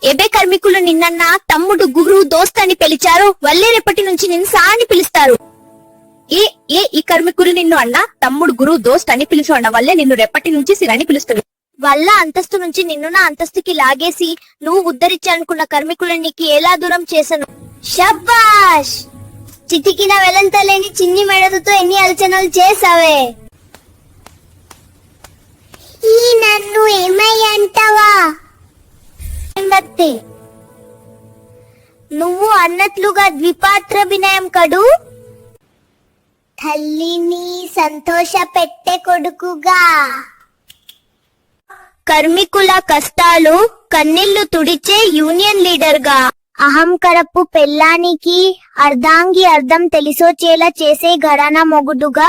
ఏబే కార్మికులు నిన్న తమ్ముడు గురు దోస్త్ అని పిలిచారు. వల్లే రేపటి నుంచి నిన్ను సా అని పిలుస్తారు. ఈ కార్మికులు నిన్ను అన్న తమ్ముడు గురు దోస్త్ అని పిలుచు అన్న వల్లే నిన్ను రేపటి నుంచి సిరని పిలుస్తుంది. వల్ల అంతస్తు నుంచి నిన్ను నా అంతస్తుకి లాగేసి నువ్వు ఉద్ధరించాలనుకున్న కార్మికులను నీకు ఎలా దూరం చేశాను. షబ్బాష్! చిటికిన వెలంతలేని చిన్ని మెడతో ఎన్ని ఆలోచనలు చేసావే. ఈ నన్ను ఏమై అంటావా? నువ్వు అన్నట్లుగా ద్విపాత్రాభినయం కడు. తల్లిని సంతోష పెట్టే కొడుకుగా, కార్మికుల కష్టాలు కన్నీళ్లు తుడిచే యూనియన్ లీడర్ గా, అహంకరపు పెళ్ళానికి అర్ధాంగి అర్థం తెలిసొచ్చేలా చేసే ఘరానా మొగుడుగా,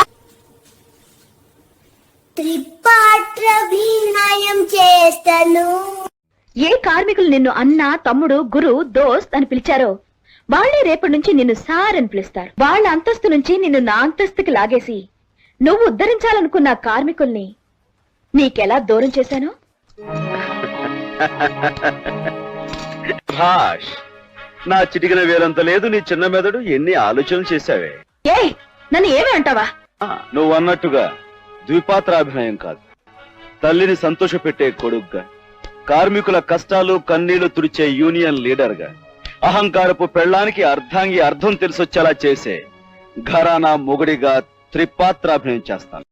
త్రిపాత్రాభినయం చేస్తాను. ఏ కార్మికులు నిన్ను అన్న తమ్ముడు గురు దోస్త్ అని పిలిచారో వాళ్లే రేపటి నుంచి నిన్ను సార్ అని పిలుస్తారు. వాళ్ళ అంతస్తు నుంచి నిన్ను నా అంతస్తుకి లాగేసి నువ్వు ఉద్ధరించాలనుకున్న కార్మికుల్ని నీకెలా దూరం చేశాను. నా చిటికిన వేలంత లేదు నీ చిన్న మెదడు ఎన్ని ఆలోచనలు చేశావే. నన్ను ఏమి అంటావా? నువ్వు అన్నట్టుగా ద్విపాత్రాభినయం కాదు, తల్లిని సంతోష పెట్టే కొడుగ్గా, కార్మికుల కష్టాలు కన్నీళ్లు తుడిచే యూనియన్ లీడర్ గా, అహంకారపు పెళ్ళానికి అర్ధాంగి అర్థం తెలిసొచ్చేలా చేసే ఘరానా మొగుడిగా త్రిపాత్రాభినయం చేస్తాను.